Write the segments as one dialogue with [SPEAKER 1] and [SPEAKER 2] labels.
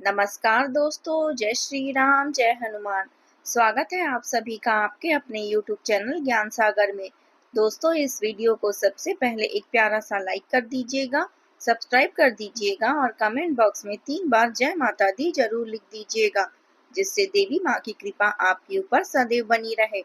[SPEAKER 1] नमस्कार दोस्तों, जय श्री राम, जय हनुमान। स्वागत है आप सभी का आपके अपने YouTube चैनल ज्ञान सागर में। दोस्तों, इस वीडियो को सबसे पहले एक प्यारा सा लाइक कर दीजिएगा, सब्सक्राइब कर दीजिएगा और कमेंट बॉक्स में 3 बार जय माता दी जरूर लिख दीजिएगा, जिससे देवी माँ की कृपा आपके ऊपर सदैव बनी रहे।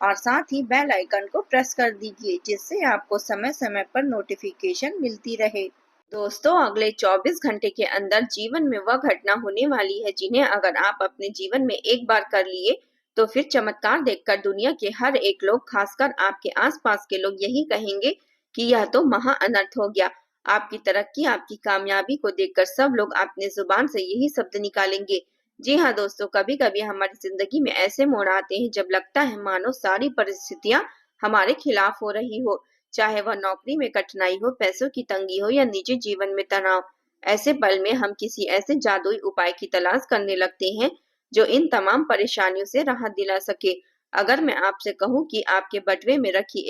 [SPEAKER 1] और साथ ही बेल आइकन को प्रेस कर दीजिए, जिससे आपको समय समय पर नोटिफिकेशन मिलती रहे। दोस्तों, अगले 24 घंटे के अंदर जीवन में वह घटना होने वाली है जिन्हें अगर आप अपने जीवन में एक बार कर लिए तो फिर चमत्कार देखकर दुनिया के हर एक लोग, खासकर आपके आसपास के लोग, यही कहेंगे कि यह तो महा अनर्थ हो गया। आपकी तरक्की, आपकी कामयाबी को देखकर सब लोग अपने जुबान से यही शब्द निकालेंगे। जी हाँ दोस्तों, कभी कभी हमारी जिंदगी में ऐसे मोड़ आते हैं जब लगता है मानो सारी परिस्थितियां हमारे खिलाफ हो रही हो, चाहे वह नौकरी में कठिनाई हो, पैसों की तंगी हो या निजी जीवन में तनाव। ऐसे पल में हम किसी ऐसे जादुई उपाय की तलाश करने लगते हैं जो इन तमाम परेशानियों से राहत दिला सके। अगर मैं आपसे कहूं कि आपके बटुए में रखी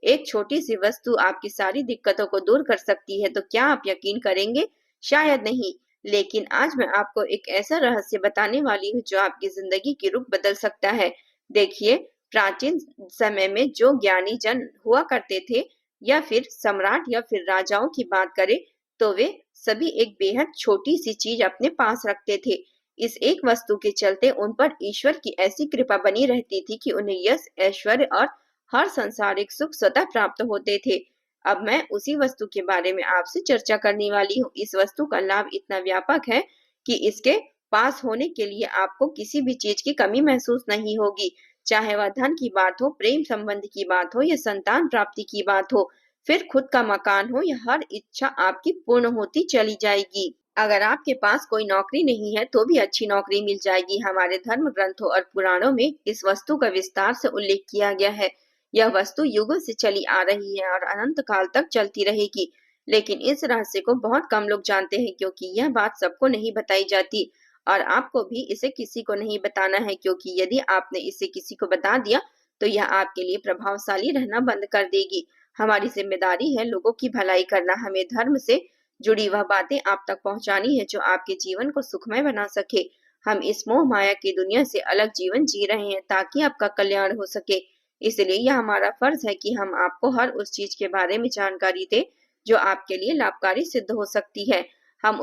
[SPEAKER 1] एक छोटी सी वस्तु आपकी सारी दिक्कतों को दूर कर सकती है, तो क्या आप यकीन करेंगे? शायद नहीं, लेकिन आज मैं आपको एक ऐसा रहस्य बताने वाली हूँ जो आपकी जिंदगी की रुख बदल सकता है। देखिए, प्राचीन समय में जो ज्ञानी जन हुआ करते थे, या फिर सम्राट या फिर राजाओं की बात करें, तो वे सभी एक बेहद छोटी सी चीज अपने पास रखते थे। इस एक वस्तु के चलते उन पर ईश्वर की ऐसी कृपा बनी रहती थी कि उन्हें यश, ऐश्वर्य और हर संसारिक सुख स्वतः प्राप्त होते थे। अब मैं उसी वस्तु के बारे में आपसे चर्चा करने वाली हूँ। इस वस्तु का लाभ इतना व्यापक है कि इसके पास होने के लिए आपको किसी भी चीज की कमी महसूस नहीं होगी, चाहे वह धन की बात हो, प्रेम संबंध की बात हो या संतान प्राप्ति की बात हो, फिर खुद का मकान हो या हर इच्छा आपकी पूर्ण होती चली जाएगी। अगर आपके पास कोई नौकरी नहीं है तो भी अच्छी नौकरी मिल जाएगी। हमारे धर्म ग्रंथों और पुराणों में इस वस्तु का विस्तार से उल्लेख किया गया है। यह वस्तु युगों से चली आ रही है और अनंत काल तक चलती रहेगी। लेकिन इस रहस्य को बहुत कम लोग जानते हैं, क्योंकि यह बात सबको नहीं बताई जाती। और आपको भी इसे किसी को नहीं बताना है, क्योंकि यदि आपने इसे किसी को बता दिया तो यह आपके लिए प्रभावशाली रहना बंद कर देगी। हमारी जिम्मेदारी है लोगों की भलाई करना। हमें धर्म से जुड़ी वह बातें आप तक पहुंचानी है जो आपके जीवन को सुखमय बना सके। हम इस मोह माया की दुनिया से अलग जीवन जी रहे हैं ताकि आपका कल्याण हो सके। इसलिए यह हमारा फर्ज है कि हम आपको हर उस चीज के बारे में जानकारी दें जो आपके लिए लाभकारी सिद्ध हो सकती है। हम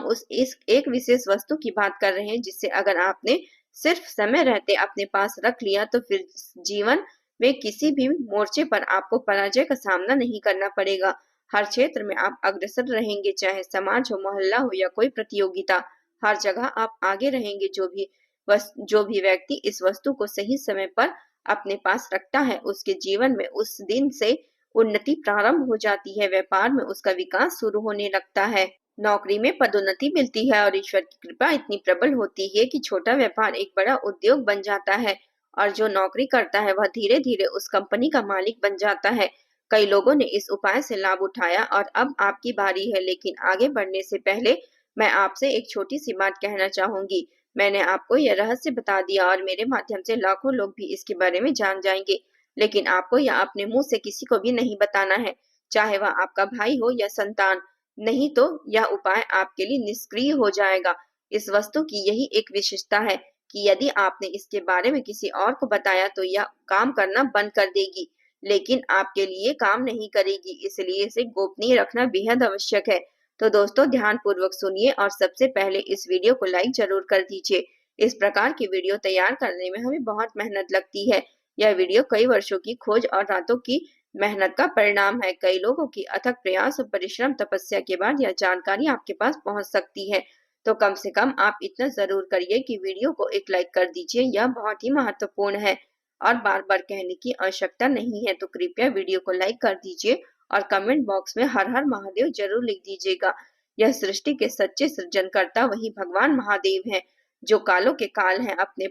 [SPEAKER 1] उस इस एक विशेष वस्तु की बात कर रहे हैं जिसे अगर आपने सिर्फ समय रहते अपने पास रख लिया तो फिर जीवन में किसी भी मोर्चे पर आपको पराजय का सामना नहीं करना पड़ेगा। हर क्षेत्र में आप अग्रसर रहेंगे, चाहे समाज हो, मोहल्ला हो या कोई प्रतियोगिता। हर जगह आप आगे रहेंगे। जो भी व्यक्ति इस वस्तु को सही समय पर अपने पास रखता है, उसके जीवन में उस दिन से उन्नति प्रारंभ हो जाती है। व्यापार में उसका विकास शुरू होने लगता है, नौकरी में पदोन्नति मिलती है और ईश्वर की कृपा इतनी प्रबल होती है कि छोटा व्यापार एक बड़ा उद्योग बन जाता है। और जो नौकरी करता है वह धीरे धीरे उस कंपनी का मालिक बन जाता है। कई लोगों ने इस उपाय से लाभ उठाया और अब आपकी बारी है। लेकिन आगे बढ़ने से पहले मैं आपसे एक छोटी सी बात कहना चाहूंगी। मैंने आपको यह रहस्य बता दिया और मेरे माध्यम से लाखों लोग भी इसके बारे में जान जाएंगे, लेकिन आपको यह अपने मुंह से किसी को भी नहीं बताना है, चाहे वह आपका भाई हो या संतान। नहीं तो यह उपाय आपके लिए निष्क्रिय हो जाएगा। इस वस्तु की यही एक विशेषता है कि यदि आपने इसके बारे में किसी और को बताया तो यह काम करना बंद कर देगी, लेकिन आपके लिए काम नहीं करेगी। इसलिए इसे गोपनीय रखना बेहद आवश्यक है। तो दोस्तों, ध्यान पूर्वक सुनिए और सबसे पहले इस वीडियो को लाइक जरूर कर दीजिए। इस प्रकार की वीडियो तैयार करने में हमें बहुत मेहनत लगती है। यह वीडियो कई वर्षों की खोज और रातों की मेहनत का परिणाम है। कई लोगों की अथक प्रयास और परिश्रम तपस्या के बाद यह जानकारी आपके पास पहुंच सकती है। तो कम से कम आप इतना जरूर करिए कि वीडियो को एक लाइक कर दीजिए। यह बहुत ही महत्वपूर्ण है और बार बार कहने की आवश्यकता नहीं है। तो कृपया वीडियो को लाइक कर दीजिए और कमेंट बॉक्स में हर हर महादेव जरूर लिख दीजिएगा। यह सृष्टि के सच्चे सृजनकर्ता वही भगवान महादेव हैं, जो कालों के काल हैं। अपने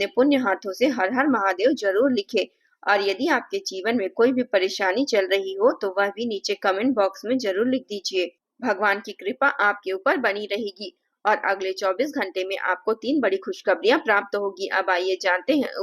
[SPEAKER 1] पुण्य हाथों से हर हर महादेव जरूर लिखे। और यदि आपके जीवन में कोई भी परेशानी चल रही हो तो वह भी नीचे कमेंट बॉक्स में जरूर लिख दीजिए। भगवान की कृपा आपके ऊपर बनी रहेगी और अगले 24 घंटे में आपको 3 बड़ी खुशखबरियां प्राप्त होगी। अब आइए जानते हैं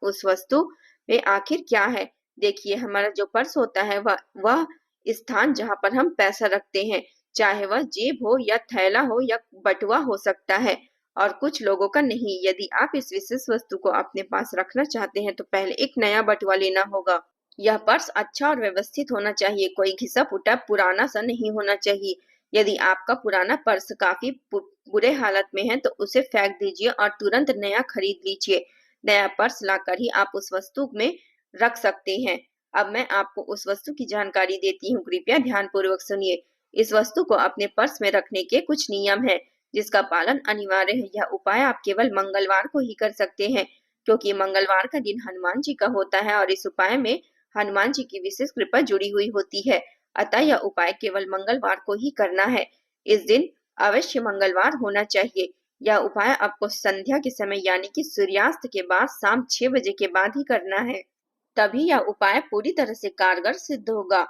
[SPEAKER 1] उस वस्तु में आखिर क्या है। देखिए, हमारा जो पर्स होता है वह स्थान जहाँ पर हम पैसा रखते हैं। चाहे वह जेब हो या थैला हो या बटुआ हो सकता है, और कुछ लोगों का नहीं। यदि आप इस विशेष वस्तु को अपने पास रखना चाहते हैं तो पहले एक नया बटुआ लेना होगा। यह पर्स अच्छा और व्यवस्थित होना चाहिए, कोई घिसा पुटा पुराना सा नहीं होना चाहिए। यदि आपका पुराना पर्स काफी बुरे हालत में है तो उसे फेंक दीजिए और तुरंत नया खरीद लीजिए। नया पर्स लाकर ही आप उस वस्तु में रख सकते हैं। अब मैं आपको उस वस्तु की जानकारी देती हूँ, कृपया ध्यानपूर्वक सुनिए। इस वस्तु को अपने पर्स में रखने के कुछ नियम हैं, जिसका पालन अनिवार्य है। यह उपाय आप केवल मंगलवार को ही कर सकते हैं, क्योंकि मंगलवार का दिन हनुमान जी का होता है और इस उपाय में हनुमान जी की विशेष कृपा जुड़ी हुई होती है। अतः यह उपाय केवल मंगलवार को ही करना है। इस दिन अवश्य मंगलवार होना चाहिए। यह उपाय आपको संध्या के समय यानी कि सूर्यास्त के बाद शाम 6 बजे के बाद ही करना है, तभी यह उपाय पूरी तरह से कारगर सिद्ध होगा।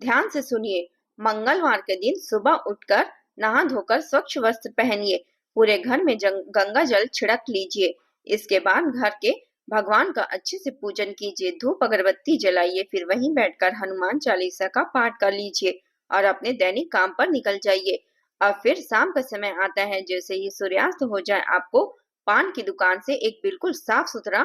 [SPEAKER 1] ध्यान से सुनिए, मंगलवार के दिन सुबह उठकर नहा धोकर स्वच्छ वस्त्र पहनिए, पूरे घर में गंगा जल छिड़क लीजिए। इसके बाद घर के भगवान का अच्छे से पूजन कीजिए, धूप अगरबत्ती जलाइए, फिर वहीं बैठकर हनुमान चालीसा का पाठ कर लीजिए और अपने दैनिक काम पर निकल जाइए। अब फिर शाम का समय आता है, जैसे ही सूर्यास्त हो जाए आपको पान की दुकान से एक बिल्कुल साफ सुथरा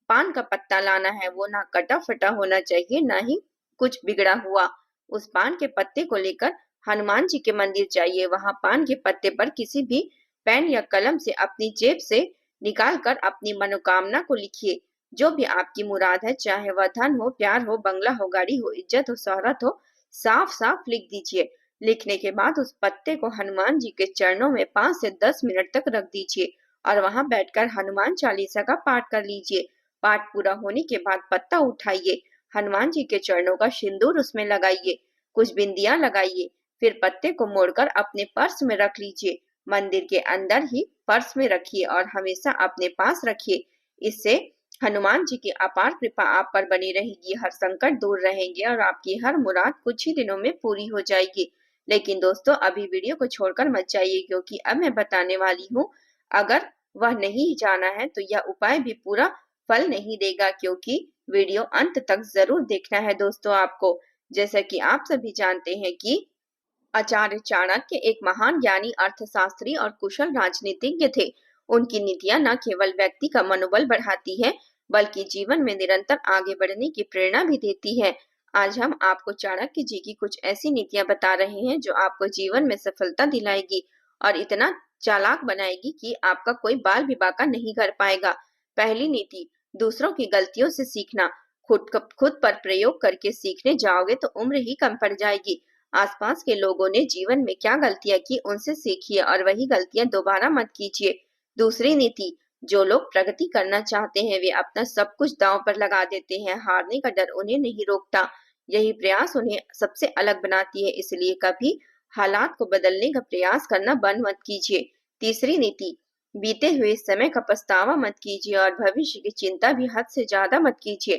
[SPEAKER 1] पान का पत्ता लाना है। वो ना कटा फटा होना चाहिए, ना ही कुछ बिगड़ा हुआ। उस पान के पत्ते को लेकर हनुमान जी के मंदिर जाइए। वहां पान के पत्ते पर किसी भी पेन या कलम से अपनी जेब से निकाल कर अपनी मनोकामना को लिखिए। जो भी आपकी मुराद है, चाहे वह धन हो, प्यार हो, बंगला हो, गाड़ी हो, इज्जत हो, शोहरत हो, साफ साफ लिख दीजिए। लिखने के बाद उस पत्ते को हनुमान जी के चरणों में 5 से 10 मिनट तक रख दीजिए और वहां बैठकर हनुमान चालीसा का पाठ कर लीजिए। पाठ पूरा होने के बाद पत्ता उठाइए, हनुमान जी के चरणों का सिंदूर उसमें लगाइए, कुछ बिंदियां लगाइए, फिर पत्ते को मोड़कर अपने पर्स में रख लीजिए। मंदिर के अंदर ही पर्स में रखिए और हमेशा अपने पास रखिए। इससे हनुमान जी की अपार कृपा आप पर बनी रहेगी, हर संकट दूर रहेंगे और आपकी हर मुराद कुछ ही दिनों में पूरी हो जाएगी। लेकिन दोस्तों, अभी वीडियो को छोड़कर मत जाइए, क्योंकि अब मैं बताने वाली हूँ, अगर वह नहीं जाना है तो यह उपाय भी पूरा फल नहीं देगा, क्योंकि वीडियो अंत तक जरूर देखना है दोस्तों आपको। जैसा कि आप सभी जानते हैं कि आचार्य चाणक्य एक महान ज्ञानी, अर्थशास्त्री और कुशल राजनीतिज्ञ थे। उनकी नीतियां न केवल व्यक्ति का मनोबल बढ़ाती है, बल्कि जीवन में निरंतर आगे बढ़ने की प्रेरणा भी देती है। आज हम आपको चाणक्य जी की कुछ ऐसी नीतियां बता रहे हैं जो आपको जीवन में सफलता दिलाएगी और इतना चालाक बनाएगी कि आपका कोई बाल भी बांका नहीं कर पाएगा। पहली नीति, दूसरों की गलतियों से सीखना। खुद पर प्रयोग करके सीखने जाओगे तो उम्र ही कम पड़ जाएगी। आसपास के लोगों ने जीवन में क्या गलतियां की, उनसे सीखिए और वही गलतियां दोबारा मत कीजिए। दूसरी नीति, जो लोग प्रगति करना चाहते हैं वे अपना सब कुछ दांव पर लगा देते हैं। हारने का डर उन्हें नहीं रोकता, यही प्रयास उन्हें सबसे अलग बनाती है। इसलिए कभी हालात को बदलने का प्रयास करना बंद मत कीजिए। तीसरी नीति, बीते हुए समय का पछतावा मत कीजिए और भविष्य की चिंता भी हद से ज्यादा मत कीजिए,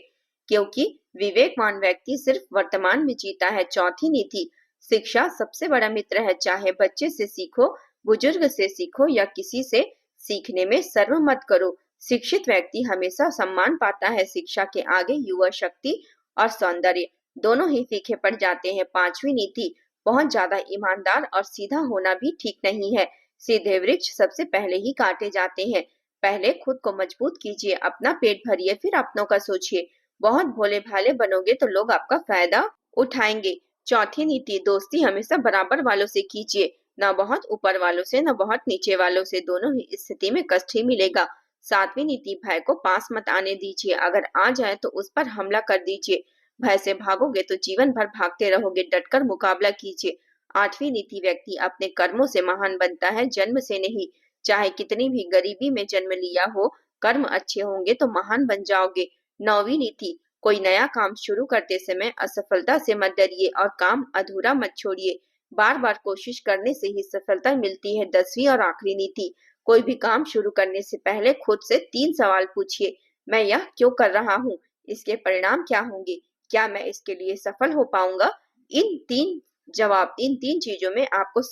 [SPEAKER 1] क्योंकि विवेकवान व्यक्ति सिर्फ वर्तमान में जीता है। चौथी नीति, शिक्षा सबसे बड़ा मित्र है। चाहे बच्चे से सीखो, बुजुर्ग से सीखो या किसी से सीखने में शर्म मत करो। शिक्षित व्यक्ति हमेशा सम्मान पाता है। शिक्षा के आगे युवा शक्ति और सौंदर्य दोनों ही फीके पड़ जाते हैं। पांचवी नीति, बहुत ज्यादा ईमानदार और सीधा होना भी ठीक नहीं है। सीधे वृक्ष सबसे पहले ही काटे जाते हैं। पहले खुद को मजबूत कीजिए, अपना पेट भरिए, फिर अपनों का सोचिए। बहुत भोले भाले बनोगे तो लोग आपका फायदा उठाएंगे। चौथी नीति, दोस्ती हमेशा बराबर वालों से कीजिए, न बहुत ऊपर वालों से न बहुत नीचे वालों से, दोनों ही स्थिति में कष्ट ही मिलेगा। सातवीं नीति, भय को पास मत आने दीजिए, अगर आ जाए तो उस पर हमला कर दीजिए। भय से भागोगे तो जीवन भर भागते रहोगे, डटकर मुकाबला कीजिए। आठवीं नीति, व्यक्ति अपने कर्मों से महान बनता है, जन्म से नहीं। चाहे कितनी भी गरीबी में जन्म लिया हो, कर्म अच्छे होंगे तो महान बन जाओगे। नौवीं नीति, कोई नया काम शुरू करते समय असफलता से मत डरिए और काम अधूरा मत छोड़िए। बार बार कोशिश करने से ही सफलता मिलती है। 10वीं और आखिरी नीति, कोई भी काम शुरू करने से पहले खुद से 3 सवाल पूछिए। मैं यह क्यों कर रहा हूँ? इसके परिणाम क्या होंगे? क्या मैं इसके लिए सफल हो पाऊंगा? इन तीन चीजों में आपको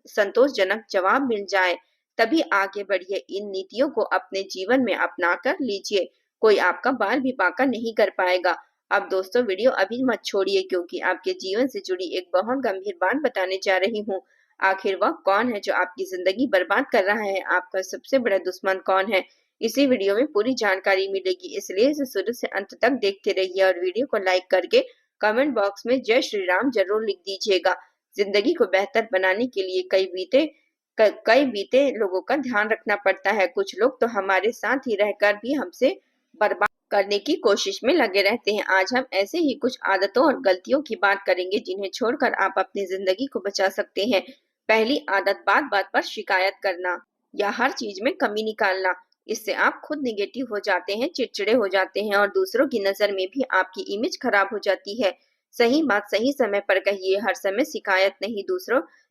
[SPEAKER 1] संतोषजनक जवाब मिल जाए, तभी आगे बढ़िए। इन नीतियों को अपने जीवन में अपना कर लीजिए, कोई आपका बाल भी बांका नहीं कर पाएगा। अब दोस्तों वीडियो अभी मत छोड़िए, क्योंकि आपके जीवन से जुड़ी एक बहुत गंभीर बात बताने जा रही हूँ। आखिर वह कौन है जो आपकी जिंदगी बर्बाद कर रहा है? आपका सबसे बड़ा दुश्मन कौन है? इसी वीडियो में पूरी जानकारी मिलेगी, इसलिए इसे शुरू से अंत तक देखते रहिए और वीडियो को लाइक करके कमेंट बॉक्स में जय श्री राम जरूर लिख दीजिएगा। जिंदगी को बेहतर बनाने के लिए कई बीते लोगों का ध्यान रखना पड़ता है। कुछ लोग तो हमारे साथ ही रहकर भी हमसे बर्बाद करने की कोशिश में लगे रहते हैं। आज हम ऐसे ही कुछ आदतों और गलतियों की बात करेंगे जिन्हें छोड़कर आप अपनी जिंदगी को बचा सकते हैं। पहली आदत, बात बात पर शिकायत करना या हर चीज में कमी निकालना। इससे आप खुद निगेटिव हो जाते हैं, चिड़चिड़े हो जाते हैं और दूसरों की नजर में भी आपकी इमेज खराब हो जाती है। सही बात सही समय पर कहिए, हर समय शिकायत नहीं।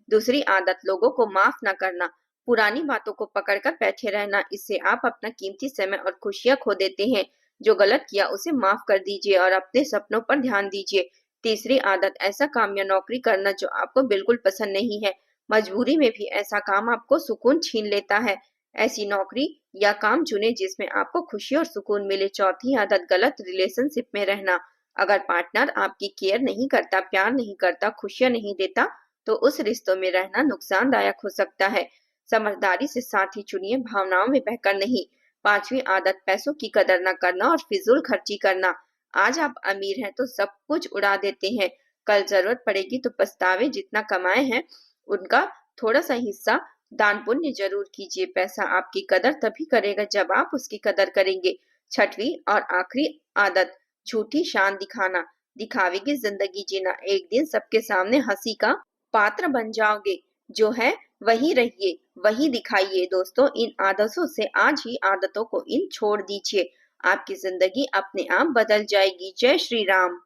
[SPEAKER 1] दूसरी आदत, लोगों को माफ न करना, पुरानी बातों को पकड़कर बैठे रहना। इससे आप अपना कीमती समय और खुशियां खो देते हैं। जो गलत किया उसे माफ कर दीजिए और अपने सपनों पर ध्यान दीजिए। तीसरी आदत, ऐसा काम या नौकरी करना जो आपको बिल्कुल पसंद नहीं है। मजबूरी में भी ऐसा काम आपको सुकून छीन लेता है। ऐसी नौकरी या काम चुने जिसमें आपको खुशी और सुकून मिले। चौथी आदत, गलत रिलेशनशिप में रहना। अगर पार्टनर आपकी केयर नहीं करता, प्यार नहीं करता, खुशियां नहीं देता, तो उस रिश्तों में रहना नुकसानदायक हो सकता है। समझदारी से साथी चुनिए, भावनाओं में बहकर नहीं। पांचवी आदत, पैसों की कदर न करना और फिजूल खर्ची करना। आज आप अमीर हैं तो सब कुछ उड़ा देते हैं, कल जरूरत पड़ेगी तो पछतावे। जितना कमाए हैं उनका थोड़ा सा हिस्सा दान पुण्य जरूर कीजिए। पैसा आपकी कदर तभी करेगा जब आप उसकी कदर करेंगे। छठवीं और आखिरी आदत, झूठी शान दिखाना, दिखावे की जिंदगी जीना। एक दिन सबके सामने हंसी का पात्र बन जाओगे। जो है वही रहिए, वही दिखाइए। दोस्तों, इन आदतों से आज ही आदतों को छोड़ दीजिए। आपकी जिंदगी अपने आप बदल जाएगी। जय श्री राम।